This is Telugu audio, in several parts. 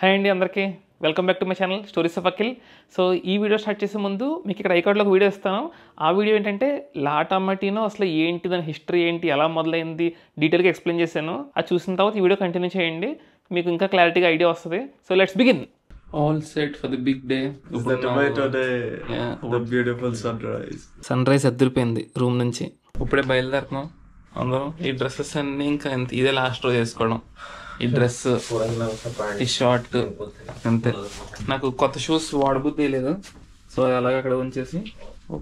హాయ్ అండి అందరికీ welcome back to my channel stories of Akhil. So ఈ వీడియో స్టార్ట్ చేసే ముందు మీకు ఇక్కడ ఐకార్డ్లో ఒక వీడియో ఇస్తాను. ఆ వీడియో ఏంటంటే లా టమాటినో అసలు ఏంటి, దాని హిస్టరీ ఏంటి, ఎలా మొదలైంది డీటెయిల్గా ఎక్స్ప్లెయిన్ చేశాను. అది చూసిన తర్వాత ఈ వీడియో కంటిన్యూ చేయండి, మీకు ఇంకా క్లారిటీగా ఐడియా వస్తుంది. So let's begin. All set for the big day. Sunrise అద్దరిపోయింది రూమ్ నుంచి. ఇప్పుడే బయలుదేరుతున్నాం అందరం. ఈ డ్రెస్సెస్ అన్నీ ఇంకా ఇదే లాస్ట్ రోజు వేసుకోవడం. ఈ డ్రెస్, ఈ షార్ట్ అంతే. నాకు కొత్త షూస్ వాడబుద్ధి లేదు, సో అలాగ అక్కడ ఉంచేసి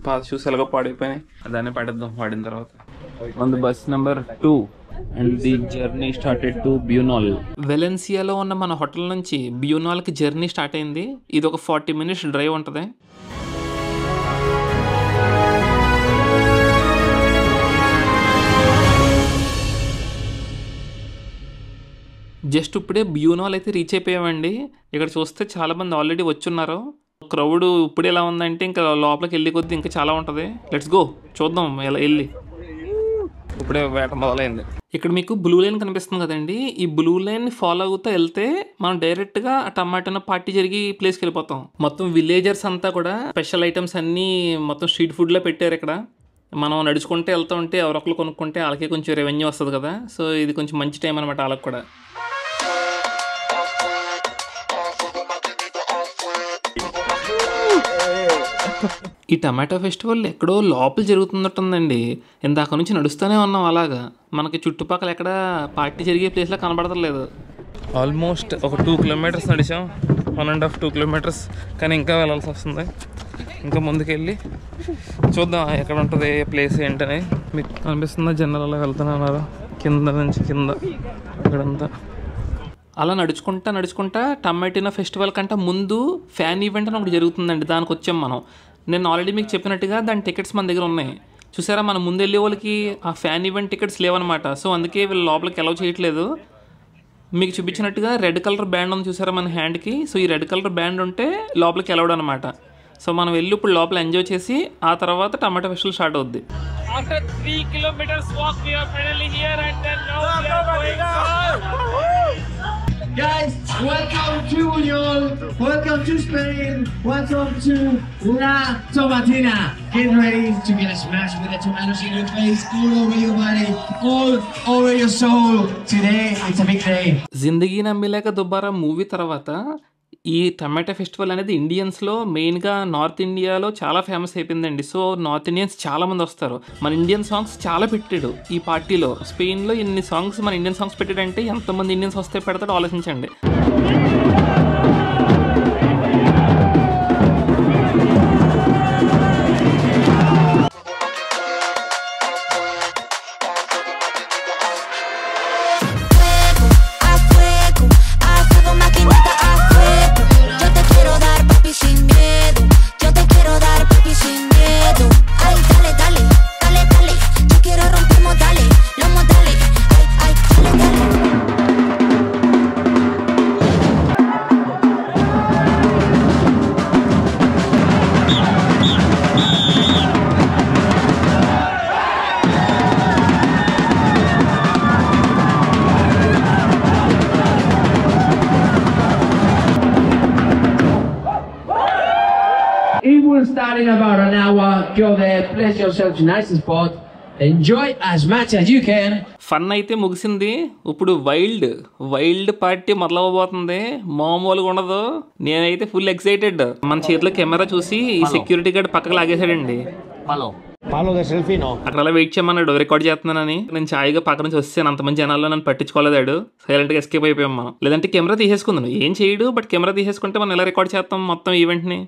పాత షూస్ ఎలాగో పాడైపోయినాయి, దాన్ని పడేద్దాం వాడిన తర్వాత. On the bus number 2 and the journey started to Bunol. వెలెన్సియాలో ఉన్న మన హోటల్ నుంచి బ్యూనాల్కి జర్నీ స్టార్ట్ అయింది. ఇది ఒక 40 minutes డ్రైవ్ ఉంటుంది. జస్ట్ ఇప్పుడే బ్యూనాల్ అయితే రీచ్ అయిపోయామండి. ఇక్కడ చూస్తే చాలామంది ఆల్రెడీ వచ్చున్నారు. క్రౌడ్ ఇప్పుడు ఎలా ఉందంటే ఇంకా లోపలికి వెళ్ళి కొద్దీ ఇంకా చాలా ఉంటుంది. లెట్స్ గో చూద్దాం ఎలా వెళ్ళి. ఇప్పుడే వేట మొదలైంది. ఇక్కడ మీకు బ్లూ లైన్ కనిపిస్తుంది కదండి. ఈ బ్లూ లైన్ ఫాలో అవుతూ వెళ్తే మనం డైరెక్ట్గా టమాటో పార్టీ జరిగి ప్లేస్కి వెళ్ళిపోతాం. మొత్తం విలేజర్స్ అంతా కూడా స్పెషల్ ఐటమ్స్ అన్నీ మొత్తం స్ట్రీట్ ఫుడ్లో పెట్టారు ఇక్కడ. మనం నడుచుకుంటే వెళ్తూ ఉంటే ఎవరొకరు కొనుక్కుంటే వాళ్ళకి కొంచెం రెవెన్యూ వస్తుంది కదా. సో ఇది కొంచెం మంచి టైం అనమాట వాళ్ళకి కూడా. ఈ టమాటో ఫెస్టివల్ ఎక్కడో లోపల జరుగుతున్నట్టుందండి. ఇందాక నుంచి నడుస్తూనే ఉన్నాం అలాగా. మనకి చుట్టుపక్కల ఎక్కడ పార్టీ జరిగే ప్లేస్లో కనబడతలేదు. ఆల్మోస్ట్ ఒక 2 kilometers నడిచాం, 1.5 2 kilometers. కానీ ఇంకా వెళ్ళాల్సి వస్తుంది. ఇంకా ముందుకెళ్ళి చూద్దాం ఎక్కడ ఉంటుంది ప్లేస్ ఏంటని. మీకు అనిపిస్తుందా జనాలు అలా వెళ్తూనే ఉన్నారు కింద నుంచి కింద ఇక్కడంతా. అలా నడుచుకుంటా టమాటినో ఫెస్టివల్ కంటే ముందు ఫ్యాన్ ఈవెంట్ అని ఒకటి జరుగుతుందండి. దానికి వచ్చాం మనం. నేను ఆల్రెడీ మీకు చెప్పినట్టుగా దాని టికెట్స్ మన దగ్గర ఉన్నాయి. చూసారా, మన ముందు వెళ్ళే వాళ్ళకి ఆ ఫ్యాన్ ఈవెంట్ టికెట్స్ లేవన్నమాట. సో అందుకే వీళ్ళు లోపలికి అలౌ చేయట్లేదు. మీకు చూపించినట్టుగా రెడ్ కలర్ బ్యాండ్ ఉంది చూసారా మన హ్యాండ్కి. సో ఈ రెడ్ కలర్ బ్యాండ్ ఉంటే లోపలికి అలౌడ్ అనమాట. సో మనం వెళ్ళి ఇప్పుడు లోపల ఎంజాయ్ చేసి ఆ తర్వాత టమాటో ఫెస్టివల్ స్టార్ట్ అవుద్ది. After 3 kilometers walk, we are finally here and then now we are going on. Guys, welcome to Union, welcome to Spain, welcome to La Tomatina. Get ready to get smashed with the tomatoes in your face, all over your body, all over your soul. Today, it's a big day. జిందగీ నమ్మిలేక దుబారా మూవీ తర్వాత ఈ టమాటో ఫెస్టివల్ అనేది ఇండియన్స్లో మెయిన్గా నార్త్ ఇండియాలో చాలా ఫేమస్ అయిపోయిందండి. సో నార్త్ ఇండియన్స్ చాలామంది వస్తారు. మన ఇండియన్ సాంగ్స్ చాలా పెట్టాడు ఈ పార్టీలో. స్పెయిన్లో ఇన్ని సాంగ్స్ మన ఇండియన్ సాంగ్స్ పెట్టాడంటే ఎంతమంది ఇండియన్స్ వస్తే పెడతాడో ఆలోచించండి. It will start in about an hour. Go there, place yourself in a nice spot. Enjoy as much as you can. Fun అయితే ముగిసింది. ఇప్పుడు వైల్డ్ పార్టీ మొదలవబోతుంది. మామూలుగా ఉండదు. నేనైతే ఫుల్ ఎక్సైటెడ్. మన చేతిలో కెమెరా చూసి ఈ సెక్యూరిటీ గార్డ్ పక్కకు లాగేశాడండి. అక్కడ అలా వెయిట్ చేయమన్నాడు రికార్డ్ చేస్తున్నానని. నేను ఛాయిగా పక్క నుంచి వస్తాను. అంతమంది జనాల్లో నన్ను పట్టించుకోలేదాడు. సైలెంట్గా ఎస్కేప్ అయిపోయాం మనం. లేదంటే కెమెరా తీసేసుకుందాం, ఏం చేయడు. బట్ కెమెరా తీసేసుకుంటే మనం ఎలా రికార్డ్ చేస్తాం మొత్తం ఈవెంట్ని.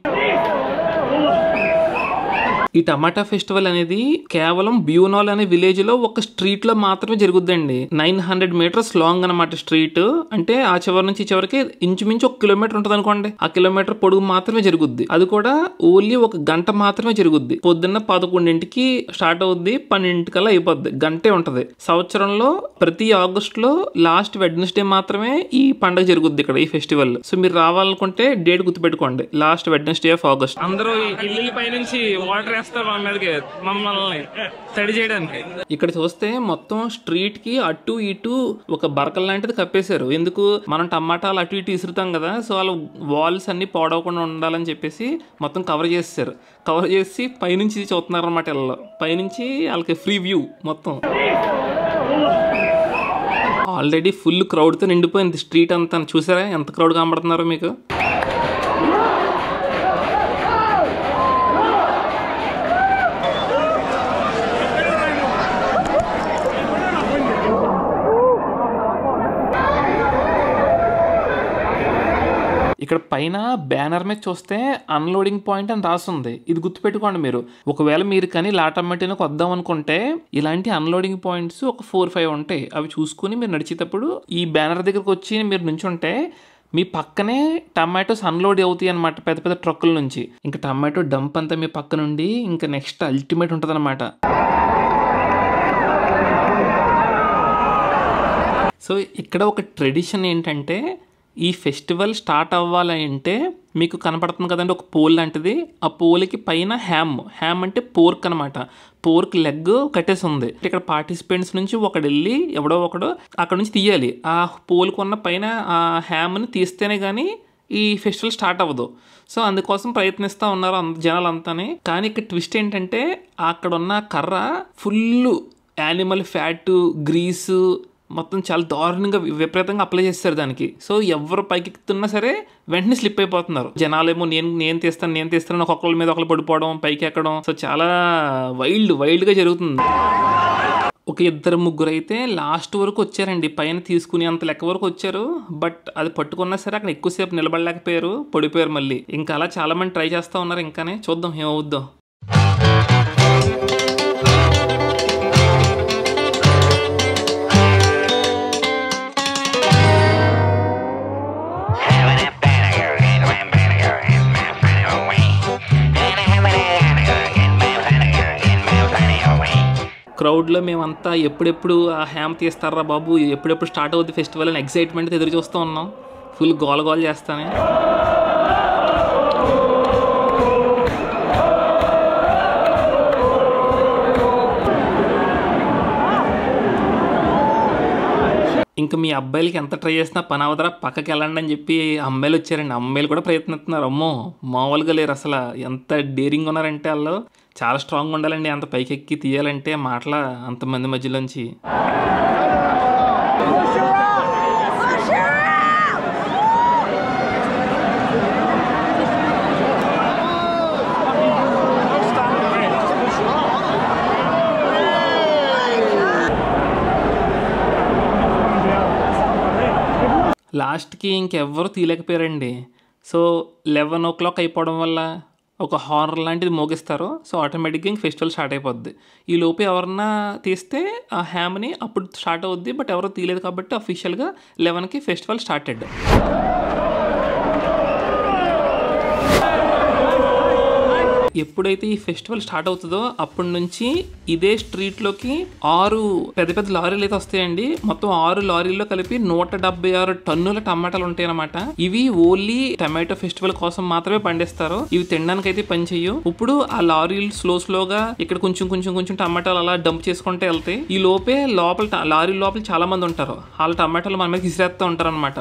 ఈ టమాటా ఫెస్టివల్ అనేది కేవలం బ్యూనాల్ అనే విలేజ్ లో ఒక స్ట్రీట్ లో మాత్రమే జరుగుద్దండి. 900 meters లాంగ్ అనమాట స్ట్రీట్. అంటే ఆ చివరి నుంచి ఈ చివరికి ఇంచుమించు 1 kilometer ఉంటుంది అనుకోండి. ఆ కిలోమీటర్ పొడుగు మాత్రమే జరుగుద్ది. అది కూడా ఓన్లీ 1 గంట మాత్రమే జరుగుద్ది. పొద్దున్న 11ంటికి స్టార్ట్ అవుద్ది, 12ంటికల్లా అయిపోద్ది. గంటే ఉంటది. సంవత్సరంలో ప్రతి ఆగస్ట్ లో లాస్ట్ వెడ్నెస్డే మాత్రమే ఈ పండుగ జరుగుద్ది ఇక్కడ ఈ ఫెస్టివల్. సో మీరు రావాలనుకుంటే డేట్ గుర్తుపెట్టుకోండి, లాస్ట్ వెడ్నెస్డే ఆఫ్ ఆగస్ట్. అందరూ ఇల్లు పై నుంచి వాటర్ వేస్తారు మన మీదకి మమ్మల్ని స్టడీ చేయడానికి. ఇక్కడ చూస్తే మొత్తం స్ట్రీట్ కి అటు ఇటు ఒక బరకల్ లాంటిది కప్పేశారు. ఎందుకు, మనం టమాటాలు అటు ఇటు ఇసురుతాం కదా, సో వాళ్ళు వాల్స్ అన్ని పాడవకుండా ఉండాలని చెప్పేసి మొత్తం కవర్ చేసేసారు. కవర్ చేసి పైనుంచి చూస్తున్నారు అనమాట. వీళ్ళు పైనుంచి వాళ్ళకి ఫ్రీ వ్యూ మొత్తం. ఆల్రెడీ ఫుల్ క్రౌడ్తో నిండిపోయింది స్ట్రీట్ అంతా. చూసారా ఎంత క్రౌడ్ కనబడుతున్నారో మీకు. ఇక్కడ పైన బ్యానర్ మీద చూస్తే అన్లోడింగ్ పాయింట్ అని రాస్తుంది. ఇది గుర్తుపెట్టుకోండి మీరు. ఒకవేళ మీరు కానీ లాటమ్మటినకు వద్దాం అనుకుంటే ఇలాంటి అన్లోడింగ్ పాయింట్స్ ఒక 4-5 ఉంటాయి. అవి చూసుకుని మీరు నడిచేటప్పుడు ఈ బ్యానర్ దగ్గరకు వచ్చి మీరు నుంచుంటే మీ పక్కనే టమాటోస్ అన్లోడ్ అవుతాయి అనమాట, పెద్ద పెద్ద ట్రక్కుల నుంచి. ఇంకా టమాటో డంప్ అంతా మీ పక్క నుండి ఇంకా నెక్స్ట్ అల్టిమేట్ ఉంటుంది అనమాట. సో ఇక్కడ ఒక ట్రెడిషన్ ఏంటంటే, ఈ ఫెస్టివల్ స్టార్ట్ అవ్వాలంటే మీకు కనపడుతుంది కదండి ఒక పోల్ లాంటిది. ఆ పోల్కి పైన హ్యామ్ అంటే పోర్క్ అనమాట. పోర్క్ లెగ్ కట్టేసి ఉంది. ఇక్కడ పార్టిసిపెంట్స్ నుంచి ఒకడు వెళ్ళి ఎవడో ఒకడు అక్కడ నుంచి తీయాలి. ఆ పోల్కి ఉన్న పైన ఆ హ్యామ్ని తీస్తేనే కానీ ఈ ఫెస్టివల్ స్టార్ట్ అవ్వదు. సో అందుకోసం ప్రయత్నిస్తూ ఉన్నారు జనాలు అంతానే. కానీ ఇక్కడ ట్విస్ట్ ఏంటంటే, అక్కడ ఉన్న కర్ర ఫుల్ యానిమల్ ఫ్యాట్, గ్రీసు మొత్తం చాలా దారుణంగా విపరీతంగా అప్లై చేస్తారు దానికి. సో ఎవరు పైకి ఎక్కుతున్నా సరే వెంటనే స్లిప్ అయిపోతున్నారు. జనాలేమో నేను తీస్తాను ఒక్కొక్కరి మీద ఒకరు పడిపోవడం, పైకి ఎక్కడం. సో చాలా వైల్డ్గా జరుగుతుంది. ఒక 2-3 అయితే లాస్ట్ వరకు వచ్చారండి, పైన తీసుకుని అంత లెక్క వరకు వచ్చారు. బట్ అది పట్టుకున్నా సరే అక్కడ ఎక్కువసేపు నిలబడలేకపోయారు, పడిపోయారు మళ్ళీ. ఇంకా అలా చాలా మంది ట్రై చేస్తూ ఉన్నారు. ఇంకానే చూద్దాం ఏమవుద్దో. క్రౌడ్లో మేమంతా ఎప్పుడెప్పుడు ఆ హ్యామ్ తీస్తారా బాబు, ఎప్పుడెప్పుడు స్టార్ట్ అవుద్ది ఫెస్టివల్ అని ఎక్సైట్మెంట్ ఎదురు చూస్తూ ఉన్నాం. ఫుల్ గోల చేస్తానే. ఇంకా మీ అబ్బాయిలకి ఎంత ట్రై చేసినా పని అవదరా, పక్కకి వెళ్ళండి అని చెప్పి అమ్మాయిలు వచ్చారండి. అమ్మాయిలు కూడా ప్రయత్నిస్తున్నారు. అమ్మో మామూలుగా లేరు అసలు. ఎంత డేరింగ్ ఉన్నారంటే వాళ్ళు. చాలా స్ట్రాంగ్ ఉండాలండి అంత పైకెక్కి తీయాలంటే మాటల అంతమంది మధ్యలోంచి. లాస్ట్కి ఇంకెవ్వరు తీయలేకపోయారండి. సో 11 o'clock అయిపోవడం వల్ల ఒక హార్న్ లాంటిది మోగిస్తారు. సో ఆటోమేటిక్గా ఇంక ఫెస్టివల్ స్టార్ట్ అయిపోద్ది. ఈ లోపు ఎవరన్నా తీస్తే ఆ హ్యామ్ని అప్పుడు స్టార్ట్ అవుద్ది. బట్ ఎవరో తీయలేదు కాబట్టి అఫీషియల్గా 11కి ఫెస్టివల్ స్టార్టెడ్. ఎప్పుడైతే ఈ ఫెస్టివల్ స్టార్ట్ అవుతుందో అప్పటి నుంచి ఇదే స్ట్రీట్లోకి 6 పెద్ద లారీలు అయితే వస్తాయండి. మొత్తం 6 లారీల్లో కలిపి 176 టన్నుల టమాటాలు ఉంటాయి అన్నమాట. ఇవి ఓన్లీ టమాటో ఫెస్టివల్ కోసం మాత్రమే పండిస్తారు. ఇవి తినడానికి అయితే పని చెయ్యు. ఇప్పుడు ఆ లారీలు స్లోగా ఇక్కడ కొంచెం టమాటాలు అలా డంప్ చేసుకుంటే వెళ్తాయి. ఈ లోపే లారీ లోపల చాలా మంది ఉంటారు. వాళ్ళ టమాటాలు మన మీద విసిరేస్తూ ఉంటారు అనమాట.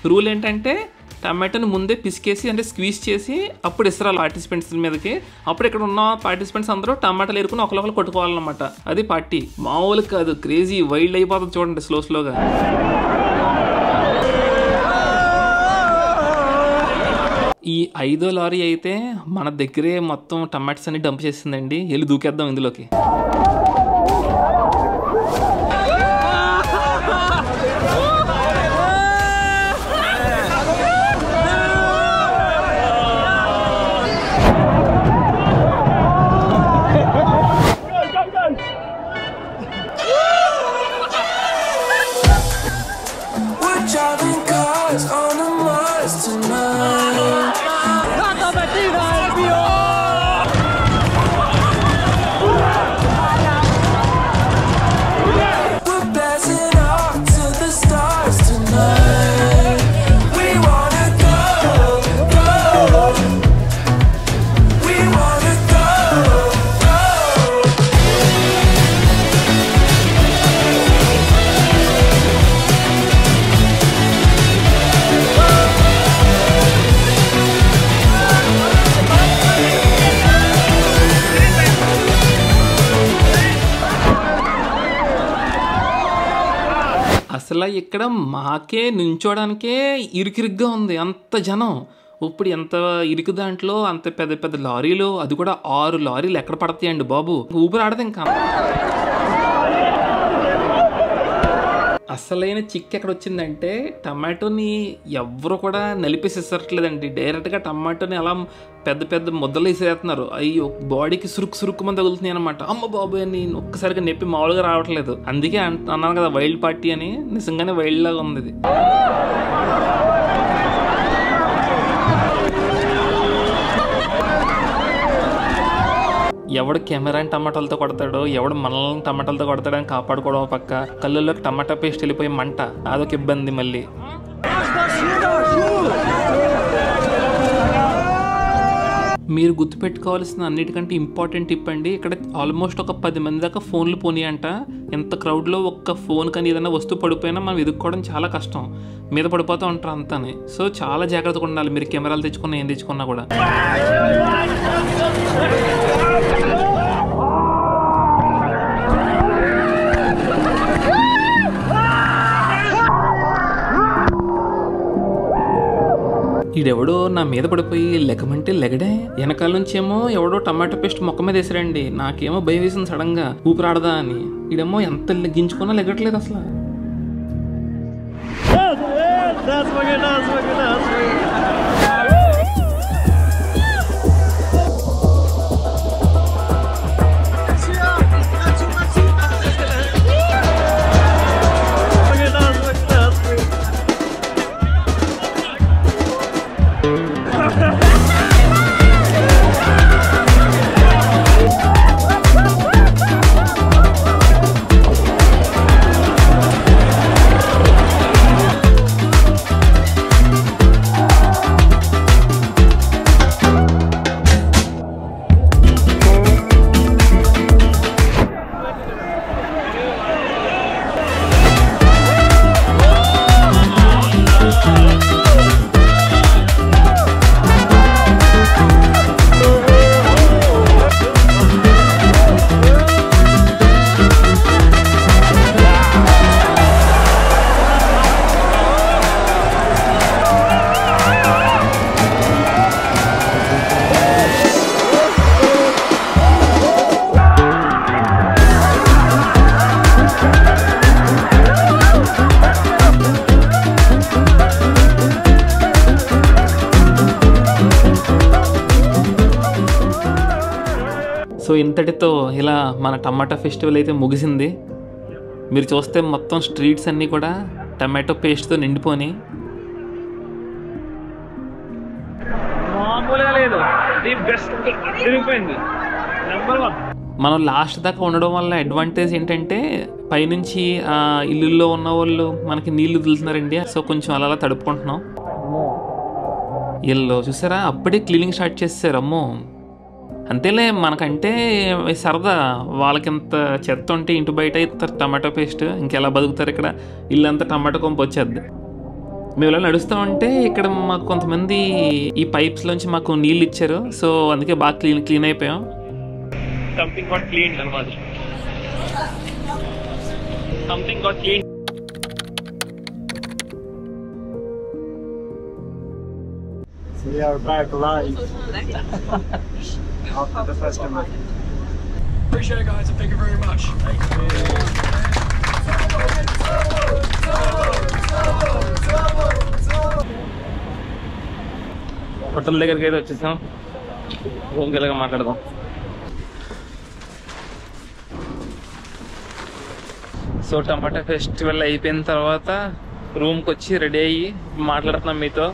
రూల్ ఏంటంటే టమాటాని ముందే పిసికేసి అంటే స్క్వీజ్ చేసి అప్పుడు ఇస్తారు పార్టిసిపెంట్స్ మీదకి. అప్పుడు ఇక్కడ ఉన్న పార్టిసిపెంట్స్ అందరూ టమాటాలు ఏరుకుని ఒకరికొకరు కొట్టుకోవాలన్నమాట. అది పార్టీ మామూలు కాదు, క్రేజీ వైల్డ్ అయిపోతుంది చూడండి స్లోగా. ఈ 5వ లారీ అయితే మన దగ్గరే మొత్తం టమాటాస్ అన్ని డంప్ చేసిందండి. వెళ్ళి దూకేద్దాం ఇందులోకి. అసలు ఇక్కడ మాకే నుంచోడానికే ఇరుకిరుగ్గా ఉంది, అంత జనం. ఇప్పుడు ఎంత ఇరుకు దాంట్లో అంత పెద్ద పెద్ద లారీలు, అది కూడా 6 లారీలు ఎక్కడ పడతాయండి బాబు, ఊపిరి ఆడదు ఇంకా. అసలైన చిక్ ఎక్కడ వచ్చిందంటే టమాటోని ఎవరు కూడా నలిపేసేసట్లేదండి, డైరెక్ట్గా టమాటోని అలా పెద్ద పెద్ద ముద్దలు వేసేస్తున్నారు. అయ్యో బాడీకి సురుకు మంది తగులుతున్నాయి అనమాట. అమ్మ బాబు అని ఒక్కసారిగా నొప్పి మామూలుగా రావట్లేదు. అందుకే అన్నాను కదా వైల్డ్ పార్టీ అని, నిజంగానే వైల్డ్ లాగా ఉంది ఇది. ఎవడు కెమెరాని టమాటాలతో కొడతాడో, ఎవడు మనల్ని టమాటాలతో కొడతాడని కాపాడుకోవడం పక్క, కళ్ళల్లోకి టమాటా పేస్ట్ వెళ్ళిపోయి మంట, అదొక ఇబ్బంది. మళ్ళీ మీరు గుర్తుపెట్టుకోవాల్సిన అన్నిటికంటే ఇంపార్టెంట్ టిప్ అండి, ఇక్కడ ఆల్మోస్ట్ ఒక 10 మంది దాకా ఫోన్లు పోనీ అంట. ఎంత క్రౌడ్లో ఒక్క ఫోన్ కానీ ఏదైనా వస్తువు పడిపోయినా మనం ఎదుర్కోవడం చాలా కష్టం, మీద పడిపోతూ ఉంటారు అంతానే. సో చాలా జాగ్రత్తగా ఉండాలి మీరు కెమెరాలు తెచ్చుకున్నా ఏం తెచ్చుకున్నా కూడా. ఈడెవడో నా మీద పడిపోయి లెగమంటే లెగడే, వెనకాల నుంచేమో ఎవడో టమాటో పేస్ట్ మొక్క మీద వేసారండి. నాకేమో భయం వేసింది సడన్ గా, ఊపిరాడదా అని. ఈడేమో ఎంత గించుకున్నా లెగట్లేదు అసలు. సో ఇంతటితో ఇలా మన టమాటా ఫెస్టివల్ అయితే ముగిసింది. మీరు చూస్తే మొత్తం స్ట్రీట్స్ అన్నీ కూడా టమాటో పేస్ట్తో నిండిపోయి, మనం లాస్ట్ దాకా ఉండడం వల్ల అడ్వాంటేజ్ ఏంటంటే పైనుంచి ఇల్లుల్లో ఉన్న వాళ్ళు మనకి నీళ్లు వదులుతున్నారండి. సో కొంచెం అలా తడుపుకుంటున్నాం. వీళ్ళు చూసారా అప్పుడే క్లీనింగ్ స్టార్ట్ చేస్తారు. అమ్మో అంతేలే, మనకంటే సరదా. వాళ్ళకింత చెత్త ఉంటే ఇంటి బయట ఇస్తారు టమాటో పేస్ట్, ఇంకెలా బతుకుతారు ఇక్కడ? ఇల్లంతా టమాటో కొంపు వచ్చేద్ది. మేము ఇలా నడుస్తామంటే ఇక్కడ మాకు కొంతమంది ఈ పైప్స్లోంచి మాకు నీళ్ళు ఇచ్చారు. సో అందుకే బాగా క్లీన్ అయిపోయాం. సంథింగ్ గాట్ క్లీన్ అన్నమాట. Something got clean. We are back live after the festival. Appreciate it, guys, and thank you very much. Hotel దగ్గరికి అయితే వచ్చేసాం. రూమ్కి వెళ్ళగా మాట్లాడదాం. సో టమాటా ఫెస్టివల్ అయిపోయిన తర్వాత రూమ్కి వచ్చి రెడీ అయ్యి మాట్లాడుతున్నాం మీతో.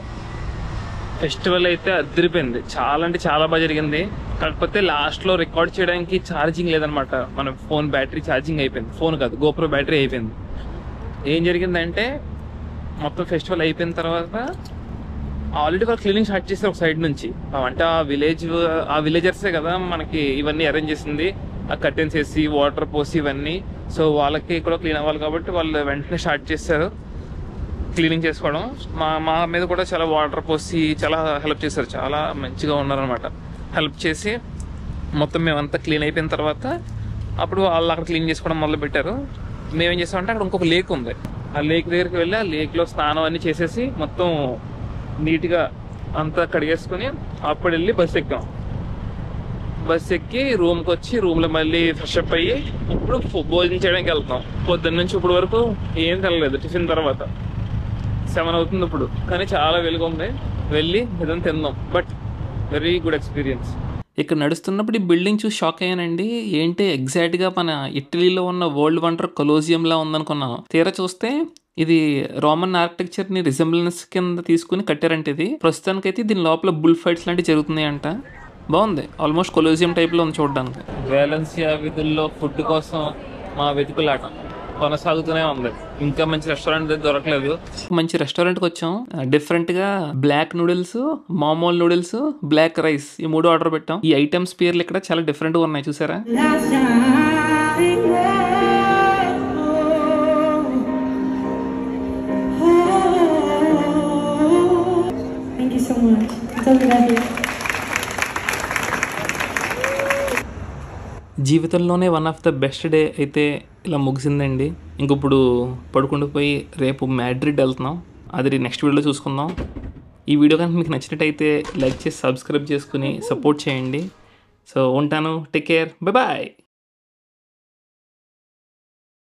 ఫెస్టివల్ అయితే అదిరిపోయింది, చాలా అంటే చాలా బాగా జరిగింది. కాకపోతే లాస్ట్లో రికార్డ్ చేయడానికి ఛార్జింగ్ లేదనమాట. మన ఫోన్ బ్యాటరీ ఛార్జింగ్ అయిపోయింది. ఫోన్ కాదు, గోప్రో బ్యాటరీ అయిపోయింది. ఏం జరిగిందంటే మొత్తం ఫెస్టివల్ అయిపోయిన తర్వాత ఆల్రెడీ వాళ్ళు క్లీనింగ్ స్టార్ట్ చేస్తారు ఒక సైడ్ నుంచి. అంటే ఆ విలేజర్సే కదా మనకి ఇవన్నీ అరేంజ్ చేసింది, ఆ కర్టెన్స్ వేసి వాటర్ పోసి ఇవన్నీ. సో వాళ్ళకి కూడా క్లీన్ అవ్వాలి కాబట్టి వాళ్ళు వెంటనే స్టార్ట్ చేస్తారు క్లీనింగ్ చేసుకోవడం. మా మీద కూడా చాలా వాటర్ పోసి చాలా హెల్ప్ చేశారు. చాలా మంచిగా ఉన్నారనమాట. హెల్ప్ చేసి మొత్తం మేమంతా క్లీన్ అయిపోయిన తర్వాత అప్పుడు వాళ్ళు అక్కడ క్లీన్ చేసుకోవడం మొదలు పెట్టారు. మేమేం చేస్తామంటే అక్కడ ఇంకొక లేక్ ఉంది. ఆ లేక్ దగ్గరికి వెళ్ళి ఆ లేక్లో స్నానం అన్నీ చేసేసి మొత్తం నీట్గా అంతా కడిగేసుకుని అప్పుడు వెళ్ళి బస్సు ఎక్కాం. బస్సు ఎక్కి రూమ్కి వచ్చి రూమ్లో మళ్ళీ ఫ్రెష్ అప్ అయ్యి ఇప్పుడు భోజనం చేయడానికి వెళ్తాం. పొద్దున్న నుంచి ఇప్పుడు వరకు ఏం తినలేదు. టిఫిన్ తర్వాత 7 అవుతుంది ఇప్పుడు, కానీ చాలా వెలుగు ఉంది. వెళ్ళి ఏదైనా తిందాం. But very good experience. ఇక్కడ నడుస్తున్నప్పుడు ఈ బిల్డింగ్ చూసి షాక్ అయ్యానండి. ఏంటి ఎగ్జాక్ట్గా మన ఇటలీలో ఉన్న వరల్డ్ వండర్ కొలోజియంలా ఉందనుకున్నాను. తీరా చూస్తే ఇది రోమన్ ఆర్కిటెక్చర్ని రిజెంబ్లెన్స్ కింద తీసుకుని కట్టారంటే ఇది. ప్రస్తుతానికైతే దీని లోపల బుల్ ఫైట్స్ లాంటివి జరుగుతున్నాయంట. బాగుంది, ఆల్మోస్ట్ కొలోజియం టైప్లో ఉంది చూడడానికి. వేలెన్సియా వీధుల్లో ఫుడ్ కోసం మా వెతుకులాట కొనసాగుతూనే ఉంది. ఇంకా మంచి రెస్టారెంట్ దొరకలేదు. మంచి రెస్టారెంట్కి వచ్చాం. డిఫరెంట్గా బ్లాక్ నూడిల్స్, మామూలు నూడిల్స్, బ్లాక్ రైస్ ఈ 3 ఆర్డర్ పెట్టాం. ఈ ఐటమ్స్ పేర్లు ఇక్కడ చాలా డిఫరెంట్గా ఉన్నాయి చూసారా. జీవితంలోనే one of the best day అయితే ఇలా ముగిసిందండి. ఇంకప్పుడు పడుకుండిపోయి రేపు మ్యాడ్రిడ్ వెళ్తున్నాం. అది నెక్స్ట్ వీడియోలో చూసుకుందాం. ఈ వీడియో కనుక మీకు నచ్చినట్టయితే లైక్ చేసి సబ్స్క్రైబ్ చేసుకుని సపోర్ట్ చేయండి. సో ఉంటాను. Take care. Bye bye.